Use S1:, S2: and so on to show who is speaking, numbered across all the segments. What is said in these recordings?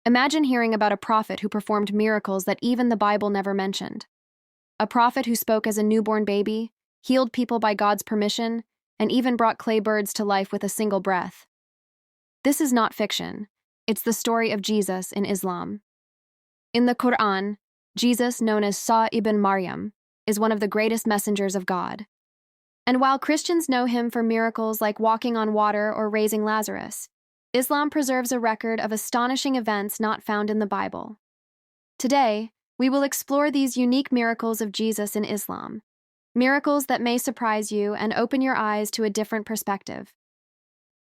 S1: Imagine hearing about a prophet who performed miracles that even the Bible never mentioned. A prophet who spoke as a newborn baby, healed people by God's permission, and even brought clay birds to life with a single breath. This is not fiction. It's the story of Jesus in Islam. In the Quran, Jesus, known as Sa ibn Maryam, is one of the greatest messengers of God. And while Christians know him for miracles like walking on water or raising Lazarus, Islam preserves a record of astonishing events not found in the Bible. Today, we will explore these unique miracles of Jesus in Islam, miracles that may surprise you and open your eyes to a different perspective.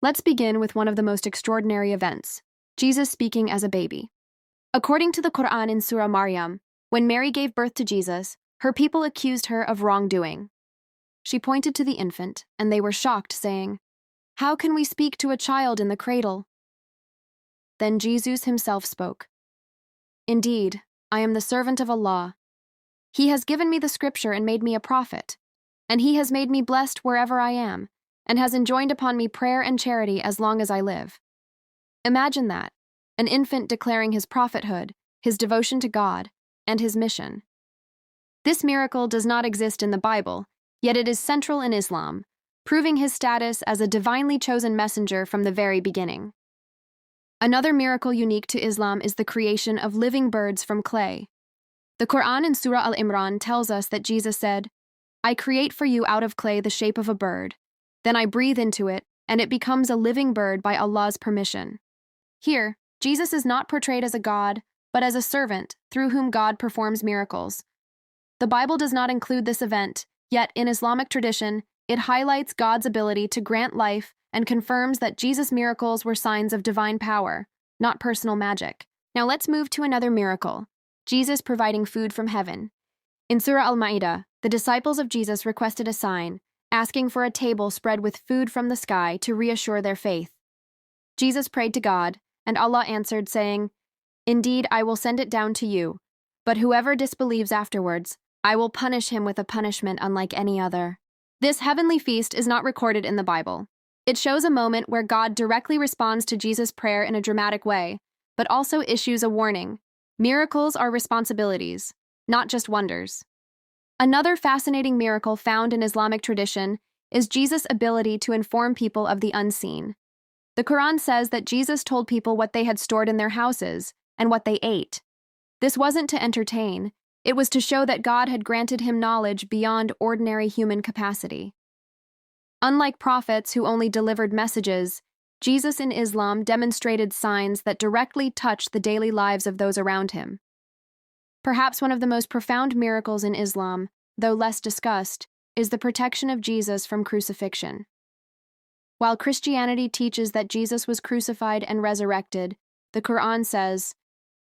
S1: Let's begin with one of the most extraordinary events, Jesus speaking as a baby. According to the Quran in Surah Maryam, when Mary gave birth to Jesus, her people accused her of wrongdoing. She pointed to the infant, and they were shocked, saying, "How can we speak to a child in the cradle?" Then Jesus himself spoke. "Indeed, I am the servant of Allah. He has given me the scripture and made me a prophet, and he has made me blessed wherever I am, and has enjoined upon me prayer and charity as long as I live." Imagine that, an infant declaring his prophethood, his devotion to God, and his mission. This miracle does not exist in the Bible, yet it is central in Islam, proving his status as a divinely chosen messenger from the very beginning. Another miracle unique to Islam is the creation of living birds from clay. The Quran in Surah Al-Imran tells us that Jesus said, "I create for you out of clay the shape of a bird. Then I breathe into it, and it becomes a living bird by Allah's permission." Here, Jesus is not portrayed as a god, but as a servant through whom God performs miracles. The Bible does not include this event, yet in Islamic tradition, it highlights God's ability to grant life and confirms that Jesus' miracles were signs of divine power, not personal magic. Now let's move to another miracle, Jesus providing food from heaven. In Surah Al-Ma'idah, the disciples of Jesus requested a sign, asking for a table spread with food from the sky to reassure their faith. Jesus prayed to God, and Allah answered, saying, "Indeed, I will send it down to you, but whoever disbelieves afterwards, I will punish him with a punishment unlike any other." This heavenly feast is not recorded in the Bible. It shows a moment where God directly responds to Jesus' prayer in a dramatic way, but also issues a warning. Miracles are responsibilities, not just wonders. Another fascinating miracle found in Islamic tradition is Jesus' ability to inform people of the unseen. The Quran says that Jesus told people what they had stored in their houses and what they ate. This wasn't to entertain, it was to show that God had granted him knowledge beyond ordinary human capacity. Unlike prophets who only delivered messages, Jesus in Islam demonstrated signs that directly touched the daily lives of those around him. Perhaps one of the most profound miracles in Islam, though less discussed, is the protection of Jesus from crucifixion. While Christianity teaches that Jesus was crucified and resurrected, the Quran says,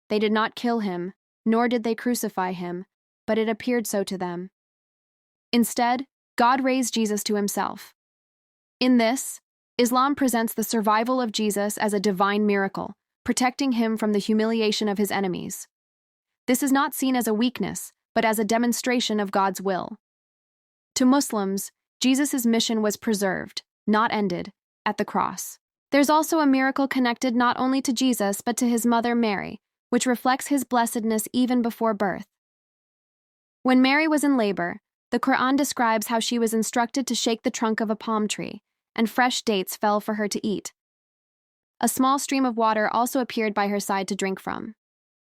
S1: "They did not kill him, nor did they crucify him, but it appeared so to them." Instead, God raised Jesus to himself. In this, Islam presents the survival of Jesus as a divine miracle, protecting him from the humiliation of his enemies. This is not seen as a weakness, but as a demonstration of God's will. To Muslims, Jesus' mission was preserved, not ended, at the cross. There's also a miracle connected not only to Jesus but to his mother Mary, which reflects his blessedness even before birth. When Mary was in labor, the Quran describes how she was instructed to shake the trunk of a palm tree, and fresh dates fell for her to eat. A small stream of water also appeared by her side to drink from.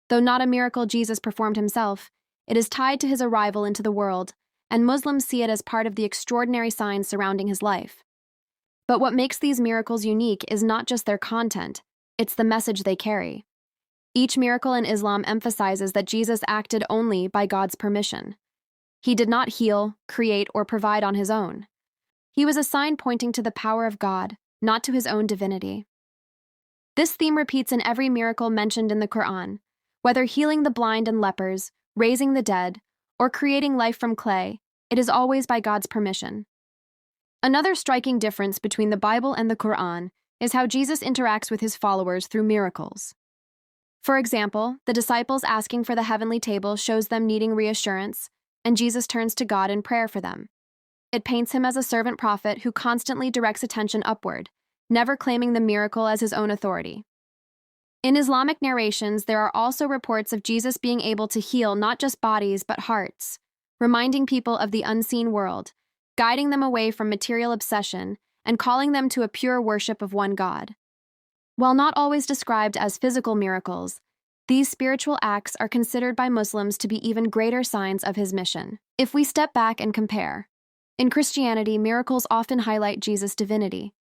S1: Though not a miracle Jesus performed himself, it is tied to his arrival into the world, and Muslims see it as part of the extraordinary signs surrounding his life. But what makes these miracles unique is not just their content, it's the message they carry. Each miracle in Islam emphasizes that Jesus acted only by God's permission. He did not heal, create, or provide on his own. He was a sign pointing to the power of God, not to his own divinity. This theme repeats in every miracle mentioned in the Quran, whether healing the blind and lepers, raising the dead, or creating life from clay, it is always by God's permission. Another striking difference between the Bible and the Quran is how Jesus interacts with his followers through miracles. For example, the disciples asking for the heavenly table shows them needing reassurance, and Jesus turns to God in prayer for them. It paints him as a servant prophet who constantly directs attention upward, never claiming the miracle as his own authority. In Islamic narrations, there are also reports of Jesus being able to heal not just bodies but hearts, reminding people of the unseen world, guiding them away from material obsession, and calling them to a pure worship of one God. While not always described as physical miracles, these spiritual acts are considered by Muslims to be even greater signs of his mission. If we step back and compare, in Christianity, miracles often highlight Jesus' divinity.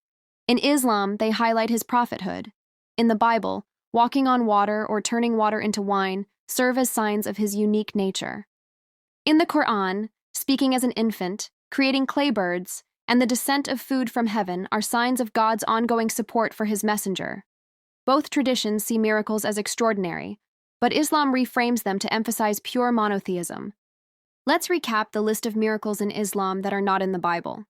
S1: In Islam, they highlight his prophethood. In the Bible, walking on water or turning water into wine serve as signs of his unique nature. In the Quran, speaking as an infant, creating clay birds, and the descent of food from heaven are signs of God's ongoing support for his messenger. Both traditions see miracles as extraordinary, but Islam reframes them to emphasize pure monotheism. Let's recap the list of miracles in Islam that are not in the Bible.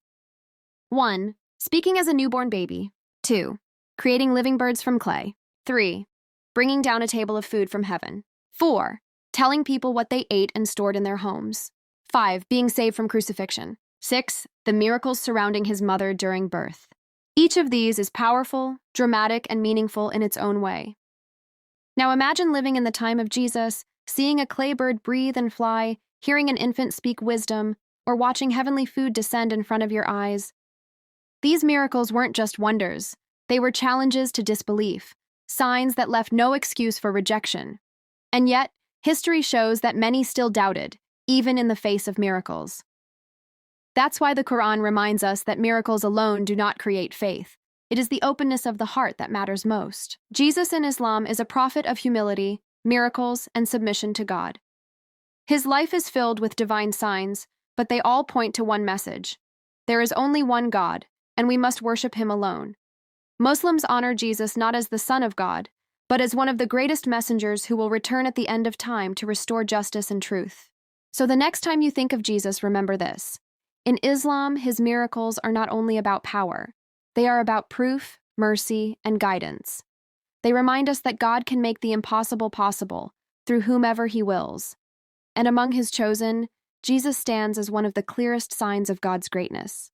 S1: 1. Speaking as a newborn baby. 2. Creating living birds from clay. 3. Bringing down a table of food from heaven. 4. Telling people what they ate and stored in their homes. 5. Being saved from crucifixion. 6. The miracles surrounding his mother during birth. Each of these is powerful, dramatic, and meaningful in its own way. Now imagine living in the time of Jesus, seeing a clay bird breathe and fly, hearing an infant speak wisdom, or watching heavenly food descend in front of your eyes. These miracles weren't just wonders, they were challenges to disbelief, signs that left no excuse for rejection. And yet, history shows that many still doubted, even in the face of miracles. That's why the Quran reminds us that miracles alone do not create faith. It is the openness of the heart that matters most. Jesus in Islam is a prophet of humility, miracles, and submission to God. His life is filled with divine signs, but they all point to one message. There is only one God, and we must worship him alone. Muslims honor Jesus not as the Son of God, but as one of the greatest messengers who will return at the end of time to restore justice and truth. So the next time you think of Jesus, remember this. In Islam, his miracles are not only about power, they are about proof, mercy, and guidance. They remind us that God can make the impossible possible through whomever he wills. And among his chosen, Jesus stands as one of the clearest signs of God's greatness.